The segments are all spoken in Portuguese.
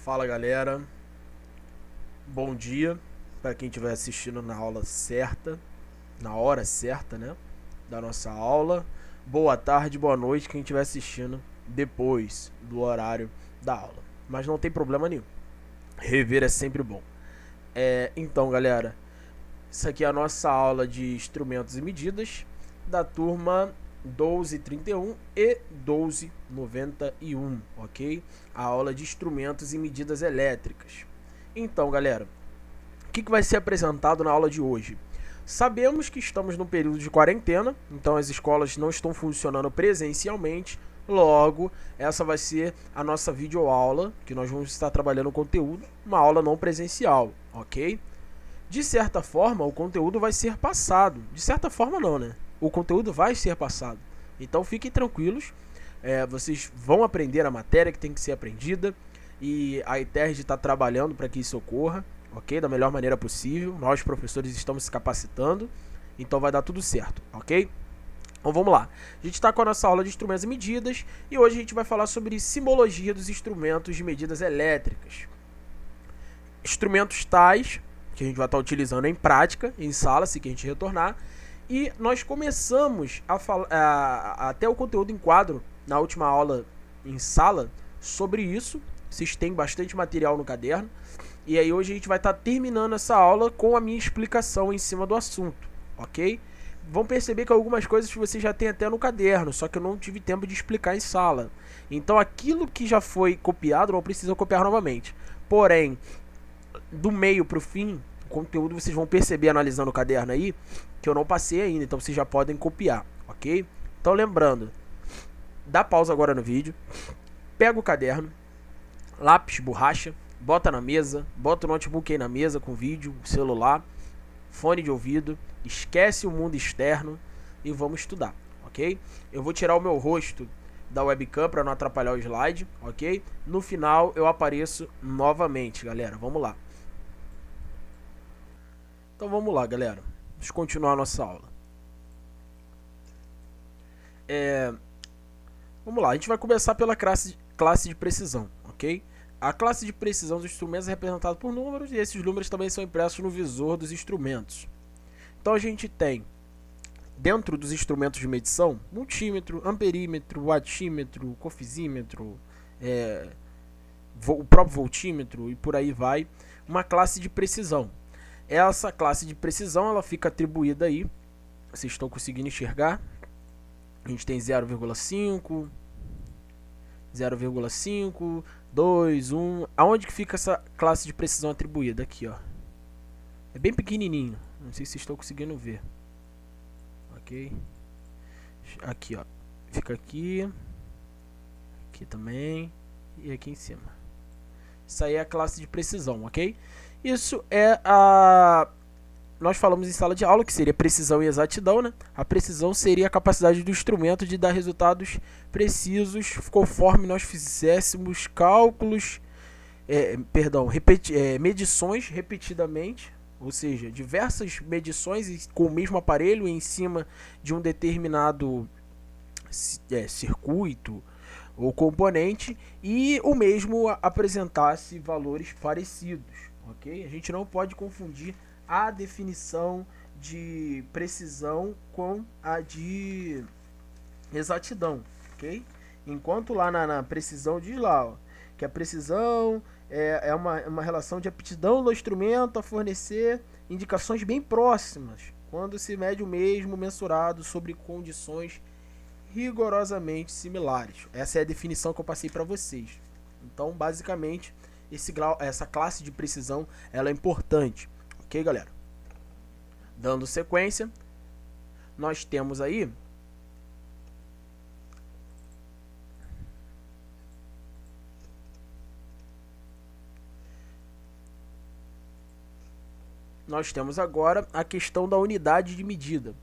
Fala galera, bom dia para quem estiver assistindo na aula certa, na hora certa, né, da nossa aula. Boa tarde, boa noite quem estiver assistindo depois do horário da aula. Mas não tem problema nenhum, rever é sempre bom. Então galera, isso aqui é a nossa aula de instrumentos e medidas da turma 1231 e 1291, ok? A aula de instrumentos e medidas elétricas. Então, galera, o que vai ser apresentado na aula de hoje? Sabemos que estamos no período de quarentena, então as escolas não estão funcionando presencialmente. Logo, essa vai ser a nossa videoaula, que nós vamos estar trabalhando o conteúdo, uma aula não presencial, ok? De certa forma, o conteúdo vai ser passado. De certa forma não, né? O conteúdo vai ser passado. Então fiquem tranquilos, vocês vão aprender a matéria que tem que ser aprendida e a ITERJ está trabalhando para que isso ocorra, ok? Da melhor maneira possível. Nós, professores, estamos se capacitando, então vai dar tudo certo, ok? Então vamos lá. A gente está com a nossa aula de instrumentos e medidas e hoje a gente vai falar sobre simologia dos instrumentos de medidas elétricas. Instrumentos tais que a gente vai estar utilizando em prática, em sala, assim que a gente retornar. E nós começamos a falar, até o conteúdo em quadro, na última aula em sala, sobre isso. Vocês têm bastante material no caderno. E aí hoje a gente vai estar terminando essa aula com a minha explicação em cima do assunto, ok? Vão perceber que algumas coisas vocês já têm até no caderno, só que eu não tive tempo de explicar em sala. Então aquilo que já foi copiado não precisa copiar novamente. Porém, do meio para o fim, o conteúdo vocês vão perceber analisando o caderno aí, que eu não passei ainda, então vocês já podem copiar, ok? Então lembrando, dá pausa agora no vídeo, pega o caderno, lápis, borracha, bota na mesa, bota o notebook aí na mesa com vídeo, celular, fone de ouvido, esquece o mundo externo e vamos estudar, ok? Eu vou tirar o meu rosto da webcam para não atrapalhar o slide, ok? No final eu apareço novamente, galera, vamos lá. Então vamos lá, galera. Vamos continuar a nossa aula. Vamos lá, a gente vai começar pela classe de precisão, ok? A classe de precisão dos instrumentos é representada por números e esses números também são impressos no visor dos instrumentos. Então a gente tem, dentro dos instrumentos de medição, multímetro, amperímetro, watímetro, cofisímetro, o próprio voltímetro e por aí vai, uma classe de precisão. Essa classe de precisão ela fica atribuída aí, vocês estão conseguindo enxergar, a gente tem 0,5, 0,5, 2, 1, aonde que fica essa classe de precisão atribuída? Aqui, ó, é bem pequenininho, não sei se vocês estão conseguindo ver, ok, aqui ó, fica aqui, aqui também e aqui em cima, isso aí é a classe de precisão, ok? Isso é nós falamos em sala de aula que seria precisão e exatidão, né? A precisão seria a capacidade do instrumento de dar resultados precisos conforme nós fizéssemos cálculos, medições repetidamente, ou seja, diversas medições com o mesmo aparelho em cima de um determinado circuito ou componente e o mesmo apresentasse valores parecidos. Ok? A gente não pode confundir a definição de precisão com a de exatidão, ok? Enquanto lá na precisão diz lá, ó, que a precisão é uma relação de aptidão do instrumento a fornecer indicações bem próximas, quando se mede o mesmo mensurado sobre condições rigorosamente similares. Essa é a definição que eu passei para vocês. Então, basicamente, essa classe de precisão ela é importante, ok, galera? Dando sequência, nós temos aí agora a questão da unidade de medida.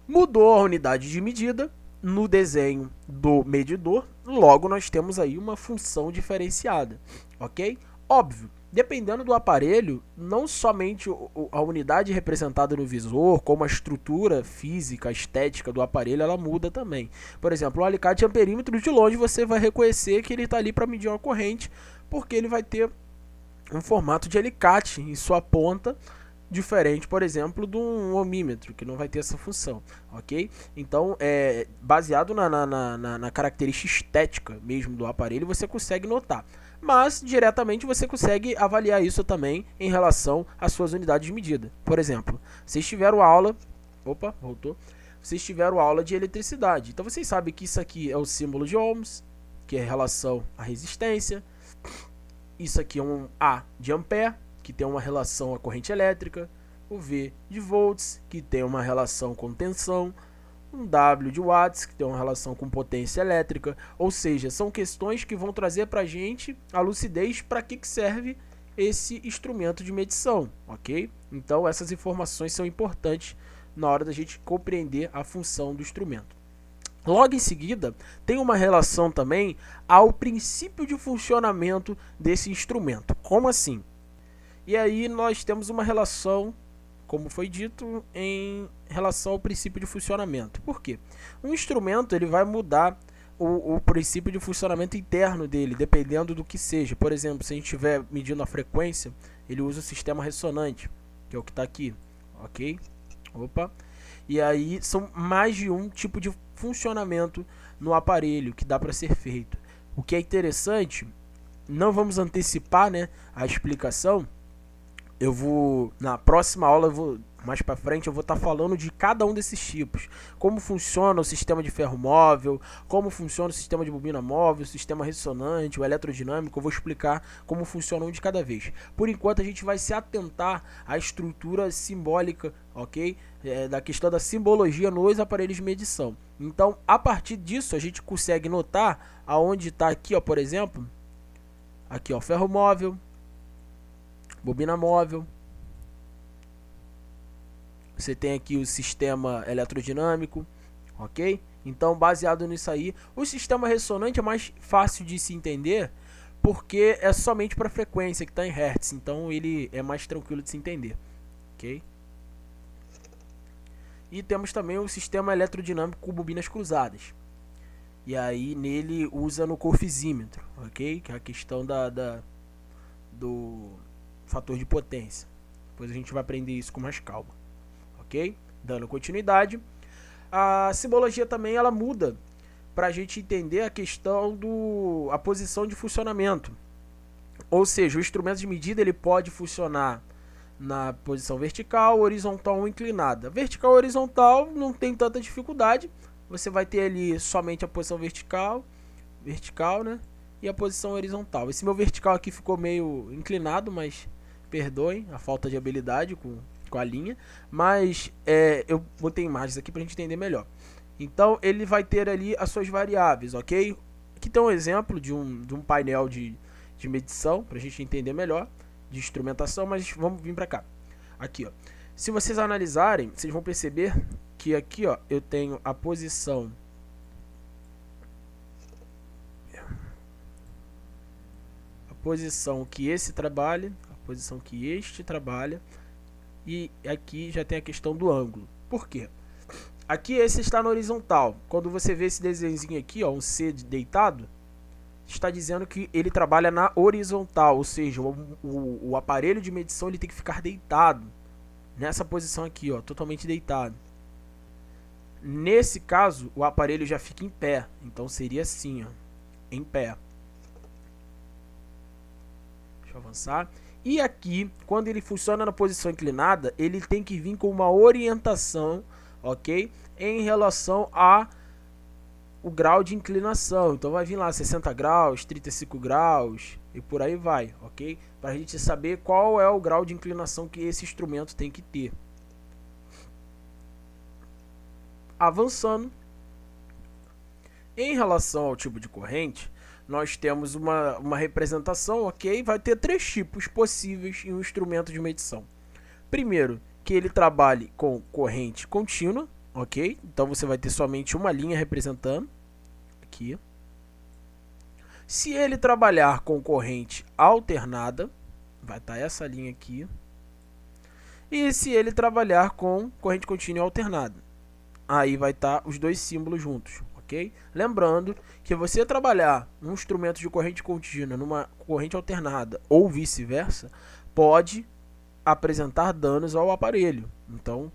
Mudou a unidade de medida no desenho do medidor, logo nós temos aí uma função diferenciada, ok? Óbvio, dependendo do aparelho, não somente a unidade representada no visor, como a estrutura física, a estética do aparelho, ela muda também. Por exemplo, um alicate amperímetro, de longe você vai reconhecer que ele está ali para medir uma corrente, porque ele vai ter um formato de alicate em sua ponta, diferente, por exemplo, de um ohmímetro, que não vai ter essa função, ok? Então, baseado na característica estética mesmo do aparelho, você consegue notar. Mas, diretamente, você consegue avaliar isso também em relação às suas unidades de medida. Por exemplo, vocês tiveram aula... Opa, voltou. Vocês tiveram aula de eletricidade. Então, vocês sabem que isso aqui é o símbolo de ohms, que é em relação à resistência. Isso aqui é um A de ampere, que tem uma relação à corrente elétrica, o V de volts, que tem uma relação com tensão, um W de watts, que tem uma relação com potência elétrica, ou seja, são questões que vão trazer para a gente a lucidez para que serve esse instrumento de medição, ok? Então essas informações são importantes na hora da gente compreender a função do instrumento. Logo em seguida, tem uma relação também ao princípio de funcionamento desse instrumento. Como assim? E aí nós temos uma relação, como foi dito, em relação ao princípio de funcionamento. Por quê? Um instrumento ele vai mudar o princípio de funcionamento interno dele, dependendo do que seja. Por exemplo, se a gente estiver medindo a frequência, ele usa o sistema ressonante, que é o que está aqui, ok? Opa! E aí são mais de um tipo de funcionamento no aparelho que dá para ser feito. O que é interessante, não vamos antecipar, né, a explicação. Eu vou, na próxima aula, mais para frente, eu vou estar falando de cada um desses tipos. Como funciona o sistema de ferro móvel, como funciona o sistema de bobina móvel, o sistema ressonante, o eletrodinâmico. Eu vou explicar como funciona um de cada vez. Por enquanto, a gente vai se atentar à estrutura simbólica, ok? Da questão da simbologia nos aparelhos de medição. Então, a partir disso, a gente consegue notar aonde está aqui, ó, por exemplo, aqui, ó, ferro móvel, bobina móvel. Você tem aqui o sistema eletrodinâmico, ok? Então, baseado nisso aí, o sistema ressonante é mais fácil de se entender, porque é somente para frequência que está em hertz. Então, ele é mais tranquilo de se entender, ok? E temos também o sistema eletrodinâmico com bobinas cruzadas. E aí, nele, usa no coefisímetro, ok? Que é a questão do fator de potência. Depois a gente vai aprender isso com mais calma, ok? Dando continuidade, a simbologia também ela muda para a gente entender a questão a posição de funcionamento. Ou seja, o instrumento de medida ele pode funcionar na posição vertical, horizontal ou inclinada. Vertical ou horizontal não tem tanta dificuldade. Você vai ter ali somente a posição vertical, né? E a posição horizontal. Esse meu vertical aqui ficou meio inclinado, mas perdoem a falta de habilidade com a linha. Mas eu botei imagens aqui para a gente entender melhor. Então ele vai ter ali as suas variáveis, ok? Aqui tem um exemplo de um painel de medição para a gente entender melhor, de instrumentação, mas vamos vir para cá. Aqui, ó. Se vocês analisarem, vocês vão perceber que aqui, ó, eu tenho a posição que esse trabalha, a posição que este trabalha, e aqui já tem a questão do ângulo. Por quê? Aqui esse está na horizontal. Quando você vê esse desenhozinho aqui, ó, um C deitado, está dizendo que ele trabalha na horizontal, ou seja, o aparelho de medição ele tem que ficar deitado nessa posição aqui, ó, totalmente deitado. Nesse caso, o aparelho já fica em pé, então seria assim, ó, em pé. Deixa eu avançar. E aqui, quando ele funciona na posição inclinada, ele tem que vir com uma orientação, ok? Em relação a o grau de inclinação. Então vai vir lá 60 graus, 35 graus e por aí vai, ok? Para a gente saber qual é o grau de inclinação que esse instrumento tem que ter. Avançando, em relação ao tipo de corrente, nós temos uma representação, ok? Vai ter três tipos possíveis em um instrumento de medição. Primeiro, que ele trabalhe com corrente contínua, ok? Então você vai ter somente uma linha representando aqui. Se ele trabalhar com corrente alternada, vai estar essa linha aqui. E se ele trabalhar com corrente contínua alternada, aí vai estar os dois símbolos juntos, ok? Lembrando que você trabalhar um instrumento de corrente contínua numa corrente alternada ou vice-versa, pode apresentar danos ao aparelho. Então,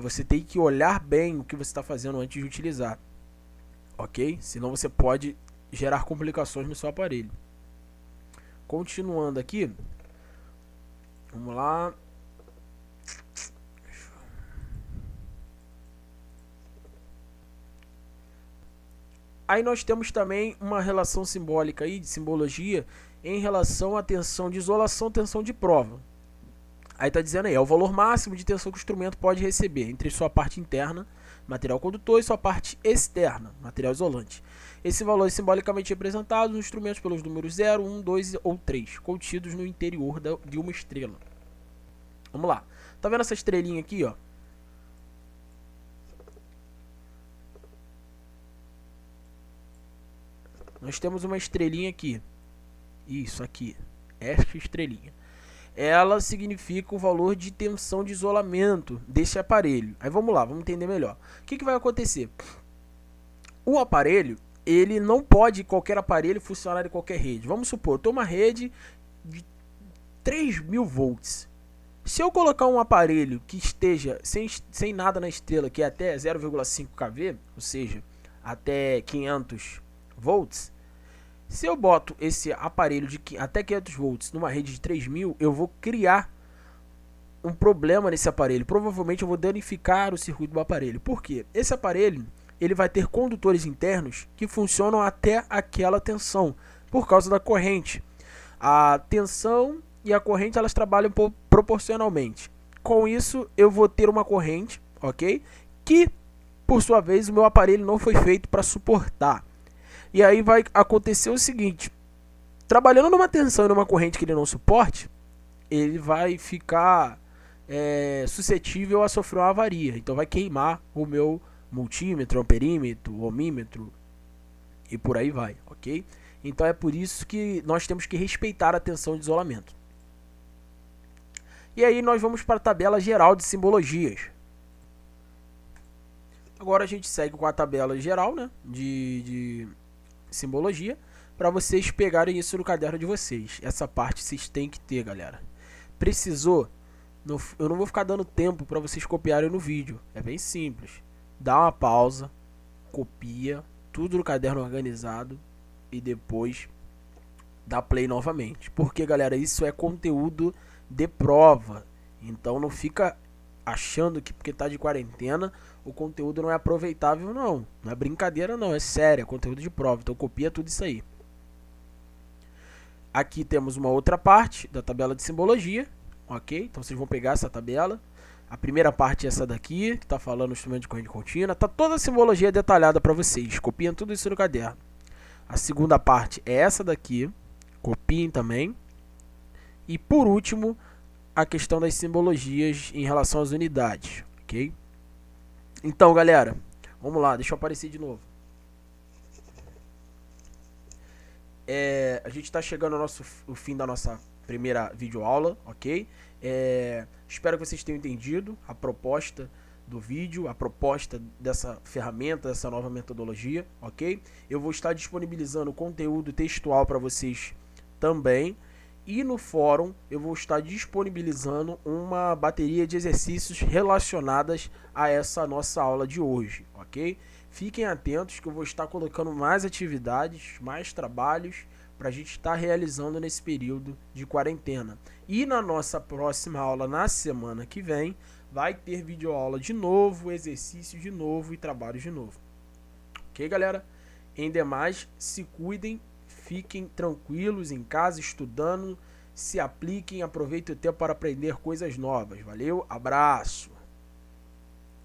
você tem que olhar bem o que você está fazendo antes de utilizar, ok? Senão você pode gerar complicações no seu aparelho. Continuando aqui, vamos lá. Aí nós temos também uma relação simbólica aí, de simbologia, em relação à tensão de isolação, tensão de prova. Aí está dizendo aí, é o valor máximo de tensão que o instrumento pode receber entre sua parte interna, material condutor, e sua parte externa, material isolante. Esse valor é simbolicamente representado nos instrumentos pelos números 0, 1, 2 ou 3, contidos no interior de uma estrela. Vamos lá. Tá vendo essa estrelinha aqui, ó? Nós temos uma estrelinha aqui. Isso aqui. Esta estrelinha. Ela significa o valor de tensão de isolamento desse aparelho. Aí vamos lá, vamos entender melhor. O que vai acontecer? O aparelho, ele não pode, qualquer aparelho, funcionar em qualquer rede. Vamos supor, eu tenho uma rede de 3.000 volts. Se eu colocar um aparelho que esteja sem nada na estrela, que é até 0,5 kV, ou seja, até 500 volts, se eu boto esse aparelho de até 500 volts numa rede de 3.000, eu vou criar um problema nesse aparelho. Provavelmente eu vou danificar o circuito do aparelho. Por quê? Esse aparelho, ele vai ter condutores internos que funcionam até aquela tensão, por causa da corrente. A tensão e a corrente, elas trabalham proporcionalmente. Com isso, eu vou ter uma corrente, ok? Que, por sua vez, o meu aparelho não foi feito para suportar. E aí vai acontecer o seguinte: trabalhando numa tensão e numa corrente que ele não suporte, ele vai ficar suscetível a sofrer uma avaria. Então vai queimar o meu multímetro, amperímetro, ohmímetro e por aí vai, ok? Então é por isso que nós temos que respeitar a tensão de isolamento. E aí nós vamos para a tabela geral de simbologias. Agora a gente segue com a tabela geral, né, de simbologia, para vocês pegarem isso no caderno de vocês. Essa parte vocês têm que ter, galera. Precisou? Eu não vou ficar dando tempo para vocês copiarem no vídeo. É bem simples. Dá uma pausa, copia tudo no caderno organizado e depois dá play novamente. Porque, galera, isso é conteúdo de prova. Então não fica achando que porque tá de quarentena o conteúdo não é aproveitável, não. Não é brincadeira, não. É sério, é conteúdo de prova. Então copia tudo isso aí. Aqui temos uma outra parte da tabela de simbologia, ok? Então vocês vão pegar essa tabela. A primeira parte é essa daqui, que está falando do instrumento de corrente contínua. Tá toda a simbologia detalhada para vocês. Copiem tudo isso no caderno. A segunda parte é essa daqui. Copiem também. E por último, a questão das simbologias em relação às unidades, ok? Então, galera, vamos lá, deixa eu aparecer de novo. A gente está chegando ao fim da nossa primeira videoaula, ok? Espero que vocês tenham entendido a proposta do vídeo, a proposta dessa ferramenta, dessa nova metodologia, ok? Eu vou estar disponibilizando conteúdo textual para vocês também. E no fórum eu vou estar disponibilizando uma bateria de exercícios relacionadas a essa nossa aula de hoje, ok? Fiquem atentos que eu vou estar colocando mais atividades, mais trabalhos para a gente estar realizando nesse período de quarentena. E na nossa próxima aula, na semana que vem, vai ter videoaula de novo, exercício de novo e trabalho de novo. Ok, galera? Em demais, se cuidem. Fiquem tranquilos em casa, estudando, se apliquem, aproveitem o tempo para aprender coisas novas. Valeu, abraço!